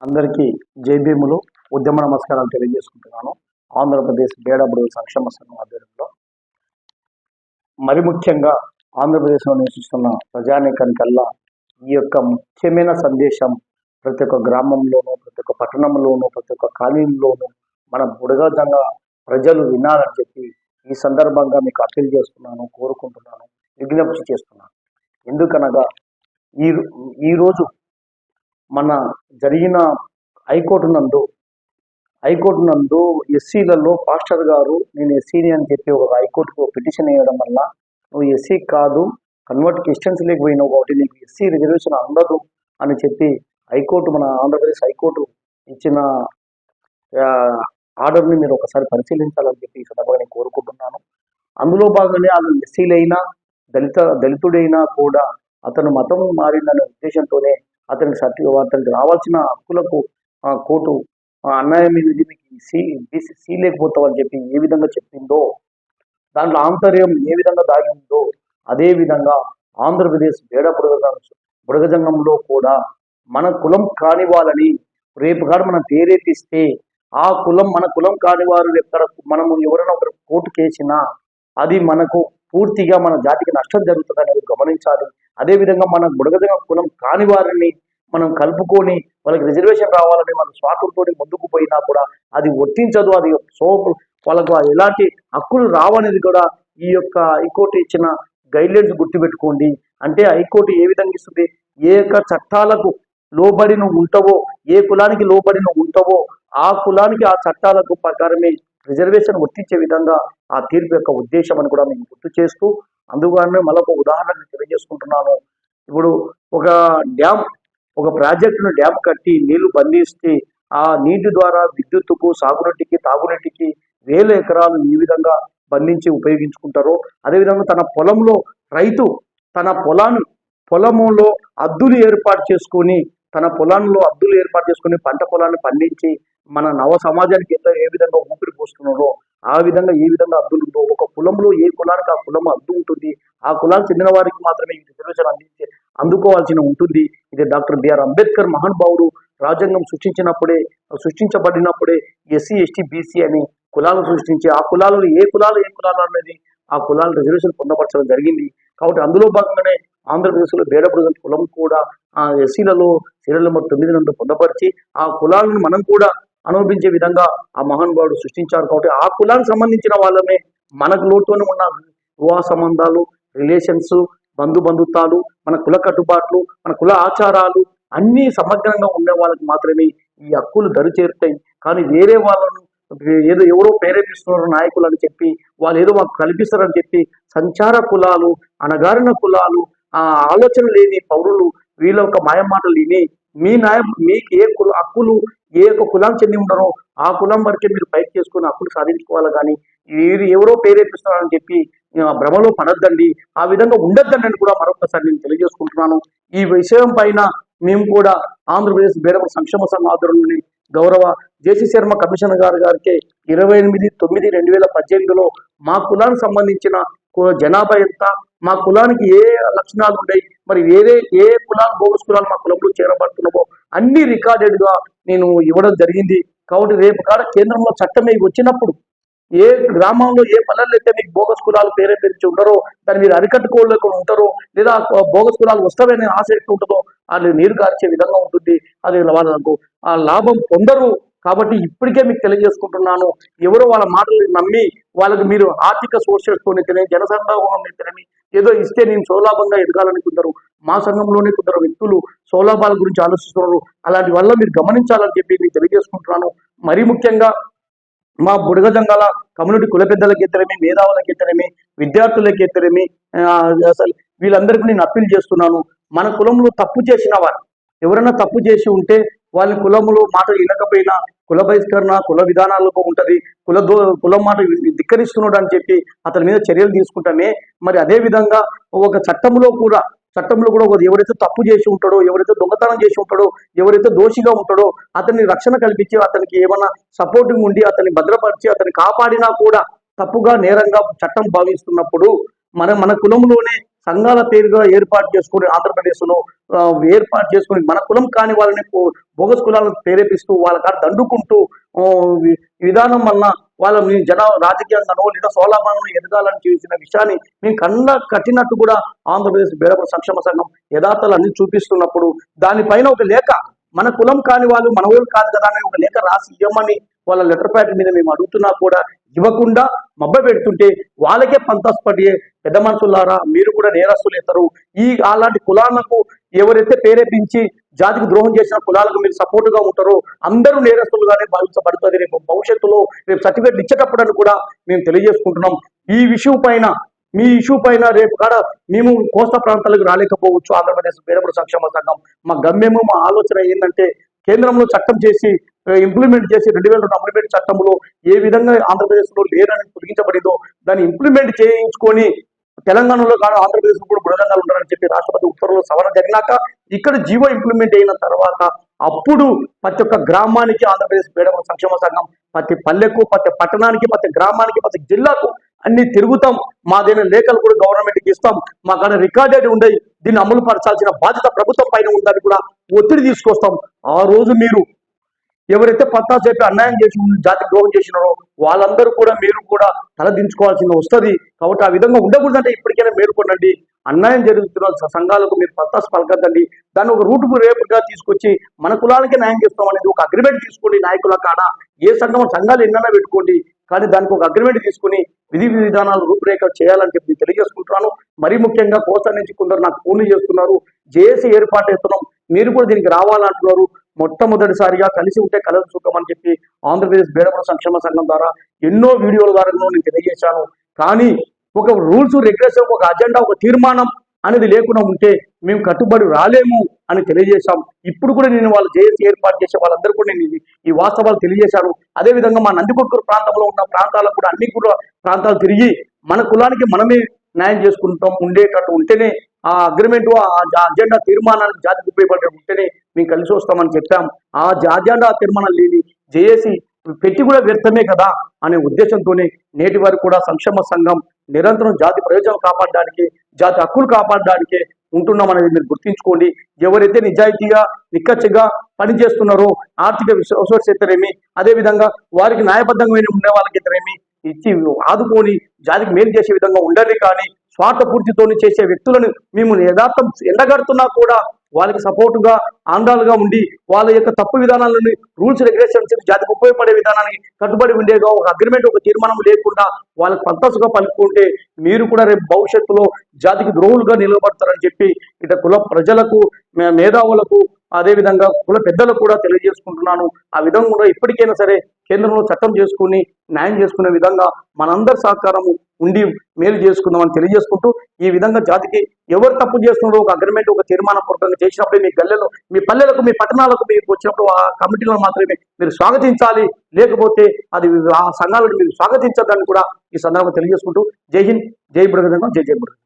అందరికీ జై భీములు ఉద్యమ నమస్కారాలు తెలియజేసుకుంటున్నాను. ఆంధ్రప్రదేశ్ బేడబుడు సంక్షేమ సంఘం ఆధ్వర్యంలో మరి ముఖ్యంగా ఆంధ్రప్రదేశ్లో నివసిస్తున్న ప్రజానీకానికల్లా ఈ యొక్క ముఖ్యమైన సందేశం ప్రతి ఒక్క గ్రామంలోనూ, ప్రతి ఒక్క పట్టణంలోనూ, ప్రతి ఒక్క కాలనీలోనూ మన బుడగజంగ ప్రజలు వినాలని చెప్పి ఈ సందర్భంగా మీకు అప్పీల్ చేస్తున్నాను, కోరుకుంటున్నాను, విజ్ఞప్తి చేస్తున్నాను. ఎందుకనగా ఈరోజు మన జరిగిన హైకోర్టు నందు ఎస్సీలలో పాస్టర్ గారు నేను ఎస్సీని అని చెప్పి ఒక హైకోర్టుకు పిటిషన్ వేయడం వల్ల నువ్వు ఎస్సీ కాదు, కన్వర్ట్ క్రిస్టియన్స్ లేకపోయినావు కాబట్టి నీకు ఎస్సీ రిజర్వేషన్ అందదు అని చెప్పి హైకోర్టు, మన ఆంధ్రప్రదేశ్ హైకోర్టు ఇచ్చిన ఆర్డర్ని మీరు ఒకసారి పరిశీలించాలని చెప్పి ఈ సందర్భంగా నేను కోరుకుంటున్నాను. అందులో భాగంగానే అతను ఎస్సీలైనా దళితుడైనా కూడా అతను మతం మారిందనే ఉద్దేశంతోనే అతనికి రావాల్సిన హక్కులకు కోర్టు అన్యాయం ఇది సి లేకపోతావు అని చెప్పి ఏ విధంగా చెప్పిందో, దాంట్లో ఆంతర్యం ఏ విధంగా దాగిందో అదే విధంగా ఆంధ్రప్రదేశ్ బుడగజంగంలో కూడా మన కులం కాని వాళ్ళని రేపు కాదు మనం పేరెత్తిస్తే ఆ కులం మన కులం కాని వారు ఎక్కడ మనము ఎవరైనా ఒకరు కోర్టు కేసినా అది మనకు పూర్తిగా మన జాతికి నష్టం జరుగుతుంది అనేది గమనించాలి. అదేవిధంగా మన బుడగజంగ కులం కాని వారిని మనం కలుపుకొని వాళ్ళకి రిజర్వేషన్ రావాలని వాళ్ళ స్వాతంతో ముందుకు పోయినా కూడా అది వర్తించదు, అది వాళ్ళకు ఎలాంటి హక్కులు రావనేది కూడా ఈ యొక్క హైకోర్టు ఇచ్చిన గైడ్లైన్స్ గుర్తుపెట్టుకోండి. అంటే హైకోర్టు ఏ విధంగా ఇస్తుంది, ఏ యొక్క చట్టాలకు లోబడి నువ్వు ఉంటావో, ఏ కులానికి లోబడి నువ్వు ఉంటావో ఆ కులానికి ఆ చట్టాలకు ప్రకారమే రిజర్వేషన్ వర్తించే విధంగా ఆ తీర్పు యొక్క ఉద్దేశం అని కూడా మేము గుర్తు చేస్తూ, అందుకనే మళ్ళీ ఒక ఉదాహరణ తెలియజేసుకుంటున్నాను. ఇప్పుడు ఒక ప్రాజెక్టును డ్యామ్ కట్టి నీళ్లు బంధిస్తే ఆ నీటి ద్వారా విద్యుత్తుకు, సాగునీటికి, తాగునీటికి వేల ఎకరాలు ఈ విధంగా బంధించి ఉపయోగించుకుంటారో, అదేవిధంగా తన పొలంలో రైతు తన పొలములో అద్దులు ఏర్పాటు చేసుకొని పంట పొలాన్ని పండించి మన నవ సమాజానికి ఏ విధంగా ఊపిరి పోస్తున్నారో ఆ విధంగా ఏ విధంగా అద్దులు ఉందో, ఒక కులంలో ఏ కులానికి ఆ కులం అద్దు ఉంటుంది, ఆ కులానికి చెందిన వారికి మాత్రమే ఈ రిజర్వేషన్ అందుకోవాల్సిన ఉంటుంది. ఇది డాక్టర్ బిఆర్ అంబేద్కర్ మహానుభావుడు రాజ్యాంగం సృష్టించబడినప్పుడే ఎస్సీ, ఎస్టీ, బీసీ అని కులాలు సృష్టించి ఆ కులాలలో ఏ కులాలు అనేది ఆ కులాల రిజర్వేషన్ పొందపరచడం జరిగింది. కాబట్టి అందులో భాగంగానే ఆంధ్రప్రదేశ్లో బేడబుడుగ కులం కూడా ఆ ఎస్సీలలో సీరియల్ నెంబర్ 9 నందు పొందపరిచి ఆ కులాలను మనం కూడా అనుభవించే విధంగా ఆ మహానుభావుడు సృష్టించారు. కాబట్టి ఆ కులానికి సంబంధించిన వాళ్ళమే మనకు లోటుతోనే ఉన్న వివాహ సంబంధాలు, రిలేషన్స్, బంధుత్వాలు, మన కుల కట్టుబాట్లు, మన కుల ఆచారాలు అన్నీ సమగ్రంగా ఉండే వాళ్ళకి మాత్రమే ఈ హక్కులు దరిచేరుతాయి. కానీ వేరే వాళ్ళను ఎవరో ప్రేరేపిస్తున్నారు నాయకులు అని చెప్పి వాళ్ళు ఏదో మాకు కల్పిస్తారని చెప్పి సంచార కులాలు, అణగారిన కులాలు, ఆ ఆలోచన లేని పౌరులు వీళ్ళ యొక్క మాయమాటలు విని మీకు ఏ హక్కులు ఏ యొక్క కులానికి చెంది ఉన్నారో ఆ కులం వరకే మీరు పైకి చేసుకుని హక్కులు సాధించుకోవాలి. కానీ వీరు ఎవరో ప్రేరేపిస్తున్నారని చెప్పి భ్రమలో పడద్దండి, ఆ విధంగా ఉండొద్దండి అని కూడా మరొకసారి నేను తెలియజేసుకుంటున్నాను. ఈ విషయం పైన మేము కూడా ఆంధ్రప్రదేశ్ బేడబుడుగ సంక్షేమ సంఘ ఆధ్వర్యంలోని గౌరవ జేసీ శర్మ కమిషనర్ గారికి 28/9/2018లో మా కులానికి సంబంధించిన జనాభా ఎంత, మా కులానికి ఏ లక్షణాలు ఉన్నాయి, మరి ఏ కులాలు బోగస్ కులాలు మా కులంలో చేరబడుతున్నామో అన్ని రికార్డెడ్గా నేను ఇవ్వడం జరిగింది. కాబట్టి రేపు కాడ కేంద్రంలో చట్టమే వచ్చినప్పుడు ఏ గ్రామంలో ఏ పల్లెల్లో అయితే మీకు బోగస్ కులాలు ప్రేరేపించి ఉంటారో దాన్ని మీరు అరికట్టుకోలేకుండా ఉంటారో, లేదా బోగస్ కులాలు వస్తారనే ఆశ ఎక్కువ ఉంటుందో వాళ్ళు నీరు గార్చే విధంగా ఉంటుంది. అది వాళ్ళకు ఆ లాభం పొందరు. కాబట్టి ఇప్పటికే మీకు తెలియజేసుకుంటున్నాను, ఎవరో వాళ్ళ మాటలు నమ్మి వాళ్ళకి మీరు ఆర్థిక సోర్సెస్తోనే జనసంఘం అయితేనేమి ఏదో ఇస్తే నేను సౌలాభంగా ఎదగాలనుకుంటారు. మా సంఘంలోనే కొందరు వ్యక్తులు సౌలాభాల గురించి ఆలోచిస్తున్నారు. అలాంటి వల్ల మీరు గమనించాలని చెప్పి మీకు తెలియజేసుకుంటున్నాను. మరీ ముఖ్యంగా మా బుడగజంగాల కమ్యూనిటీ కుల పెద్దలకి ఎత్తరేమి, మేధావులకి ఎత్తరేమి, విద్యార్థులకి ఎత్తరేమి, అసలు వీళ్ళందరికీ నేను అప్పీల్ చేస్తున్నాను. మన కులంలో తప్పు చేసిన వారు ఎవరైనా తప్పు చేసి ఉంటే వాళ్ళ కులములో మాట వినకపోయినా కుల బహిష్కరణ, కుల విధానాలకు ఉంటుంది, కులం మాట ధిక్కరిస్తున్నాడు అని చెప్పి అతని మీద చర్యలు తీసుకుంటామే. మరి అదే విధంగా ఒక చట్టంలో కూడా ఎవరైతే తప్పు చేసి ఉంటాడో, ఎవరైతే దొంగతనం చేసి ఉంటాడో, ఎవరైతే దోషిగా ఉంటాడో అతన్ని రక్షణ కల్పించి అతనికి ఏమైనా సపోర్టింగ్ ఉండి అతన్ని భద్రపరిచి అతన్ని కాపాడినా కూడా తప్పుగా నేరంగా చట్టం భావిస్తున్నప్పుడు మన కులంలోనే సంఘాల పేరుగా ఏర్పాటు చేసుకుని ఆంధ్రప్రదేశ్లో ఏర్పాటు చేసుకుని మన కులం కాని వాళ్ళని బోగస్ కులాలను ప్రేరేపిస్తూ వాళ్ళ కాడ దండుకుంటూ విధానం వలన వాళ్ళ మీ జన రాజకీయంగానో లేదా సోలాభాలను ఎదగాలని చేసిన విషయాన్ని మేము కట్టినట్టు కూడా ఆంధ్రప్రదేశ్ బేడపడ సంక్షేమ సంఘం యథార్థాలు అన్ని చూపిస్తున్నప్పుడు దానిపైన ఒక లేఖ మన కులం కాని వాళ్ళు మన ఊరు కాదు కదా అని ఒక లేఖ రాసి ఇవ్వమని వాళ్ళ లెటర్ ప్యాడ్ మీద మేము అడుగుతున్నా కూడా ఇవ్వకుండా మబ్బ పెడుతుంటే వాళ్ళకే పంతాస్పడి పెద్ద మనుషులారా మీరు కూడా నేరస్తులు అలాంటి కులాలకు ఎవరైతే ప్రేరేపించి జాతికి ద్రోహం చేసిన కులాలకు మీరు సపోర్టుగా ఉంటారో అందరూ నేరస్తులుగానే భావించబడుతుంది. రేపు భవిష్యత్తులో రేపు సర్టిఫికేట్ ఇచ్చేటప్పుడని కూడా మేము తెలియజేసుకుంటున్నాం. ఈ విషయం పైన మీ ఇష్యూ పైన రేపు కాడ మేము కోస్తా ప్రాంతాలకు రాలేకపోవచ్చు. ఆంధ్రప్రదేశ్ బేడపడ సంక్షేమ సంఘం మా గమ్యము మా ఆలోచన ఏంటంటే కేంద్రంలో చట్టం చేసి ఇంప్లిమెంట్ చేసి 2002 అమెండ్మెంట్ చట్టంలో ఏ విధంగా ఆంధ్రప్రదేశ్లో లేరని తొలగించబడిందో దాన్ని ఇంప్లిమెంట్ చేయించుకొని తెలంగాణలో కాదు ఆంధ్రప్రదేశ్లో కూడా బృహదంగాలు ఉండాలని చెప్పి రాష్ట్రపతి ఉత్తర్వులు సవరణ జరిగినాక ఇక్కడ జీవో ఇంప్లిమెంట్ అయిన తర్వాత అప్పుడు ప్రతి ఒక్క గ్రామానికి ఆంధ్రప్రదేశ్ బేడపడ సంక్షేమ సంఘం ప్రతి పల్లెకు ప్రతి పట్టణానికి ప్రతి గ్రామానికి ప్రతి జిల్లాకు అన్ని తిరుగుతాం. మాదైన లేఖలు కూడా గవర్నమెంట్కి ఇస్తాం. మాకన్నా రికార్డెడ్ ఉండయి. దీన్ని అమలు పరచాల్సిన బాధ్యత ప్రభుత్వం పైన ఉందని కూడా ఒత్తిడి తీసుకొస్తాం. ఆ రోజు మీరు ఎవరైతే పత్తా చెప్పి అన్యాయం చేసి జాతి ద్రోహం చేసినారో వాళ్ళందరూ కూడా మీరు కూడా తలదించుకోవాల్సింది వస్తుంది. కాబట్టి ఆ విధంగా ఉండకూడదంటే ఇప్పటికైనా మేలుకోండి. అన్యాయం జరుగుతున్న సంఘాలకు మీరు పత్తాసు పలకద్దండి. దాన్ని ఒక రూటుకు రేపుగా తీసుకొచ్చి మన కులాలకే న్యాయం చేస్తాం అనేది ఒక అగ్రిమెంట్ తీసుకోండి. నాయకుల కాడ ఏ సంఘాలు ఎన్నైనా పెట్టుకోండి, కానీ దానికి ఒక అగ్రిమెంట్ తీసుకుని విధి విధానాలు రూపురేఖ చేయాలని చెప్పి తెలియజేసుకుంటున్నాను. మరీ ముఖ్యంగా కోస్తా నుంచి కొందరు నాకు ఫోన్లు చేస్తున్నారు, జేఏసీ ఏర్పాటు చేస్తున్నాం, మీరు కూడా దీనికి రావాలంటున్నారు. మొట్టమొదటిసారిగా కలిసి ఉంటే కలదు సుఖమని చెప్పి ఆంధ్రప్రదేశ్ బేడపడ సంక్షేమ సంఘం ద్వారా ఎన్నో వీడియోల ద్వారా నేను తెలియజేశాను. కానీ ఒక రూల్స్ రెగ్యులేషన్, ఒక అజెండా, ఒక తీర్మానం అనేది లేకుండా ఉంటే మేము కట్టుబడి రాలేము అని తెలియజేశాం. ఇప్పుడు కూడా నేను వాళ్ళు జేఏసీ ఏర్పాటు చేసే వాళ్ళందరూ కూడా నేను ఈ వాస్తవాలు తెలియజేశాను. అదేవిధంగా మా నందికొట్కూరు ప్రాంతంలో ఉన్న ప్రాంతాలకు కూడా అన్ని కూడా ప్రాంతాలు తిరిగి మన కులానికి మనమే న్యాయం చేసుకుంటాం ఉండేటట్టు ఉంటేనే ఆ అగ్రిమెంట్ ఆ అజెండా తీర్మానానికి జాతికి ఉపయోగపడే ఉంటేనే మేము కలిసి వస్తామని చెప్పాం. ఆ అజెండా తీర్మానం లేని జేఏసీ పెట్టి కూడా వ్యర్థమే కదా అనే ఉద్దేశంతోనే నేటి వరకు కూడా సంక్షేమ సంఘం నిరంతరం జాతి ప్రయోజనం కాపాడడానికి, జాతి హక్కులు కాపాడడానికే ఉంటున్నామనేది మీరు గుర్తించుకోండి. ఎవరైతే నిజాయితీగా నిక్కచ్చిగా పనిచేస్తున్నారో ఆర్థిక విశ్వసనీయతేమి, అదేవిధంగా వారికి న్యాయబద్ధంగా ఉండే వాళ్ళకి ఇచ్చి ఆదుకొని జాతికి మేలు చేసే విధంగా ఉండాలి. కానీ స్వార్థపూర్తితో చేసే వ్యక్తులను మేము యథార్థం ఎండగడుతున్నా కూడా వాళ్ళకి సపోర్టుగా ఆండాలుగా ఉండి వాళ్ళ యొక్క తప్పు విధానాలను రూల్స్ రెగ్యులేషన్స్ జాతికి ఉపయోగపడే విధానానికి కట్టుబడి ఉండేగా ఒక అగ్రిమెంట్ ఒక తీర్మానం లేకుండా వాళ్ళకి పద్ధతుగా పలుకుంటే మీరు కూడా రేపు భవిష్యత్తులో జాతికి ద్రోహులుగా నిలబడతారని చెప్పి ఇట కుల ప్రజలకు మేధావులకు అదేవిధంగా కుల పెద్దలకు కూడా తెలియజేసుకుంటున్నాను. ఆ విధంగా కూడా ఇప్పటికైనా సరే కేంద్రంలో చట్టం చేసుకుని న్యాయం చేసుకునే విధంగా మనందరి సహకారము ఉండి మేలు చేసుకుందామని తెలియజేసుకుంటూ ఈ విధంగా జాతికి ఎవరు తప్పు చేస్తున్నారో ఒక అగ్రిమెంట్ ఒక తీర్మానం పూర్వకంగా చేసినప్పుడే మీ గల్లెలో మీ పల్లెలకు మీ పట్టణాలకు మీకు వచ్చినప్పుడు ఆ కమిటీలను మాత్రమే మీరు స్వాగతించాలి. లేకపోతే అది ఆ సంఘాలను మీరు స్వాగతించద్దని కూడా ఈ సందర్భంగా తెలియజేసుకుంటూ జై హింద్, జై బృహదంగం, జై జై బృహదంగం.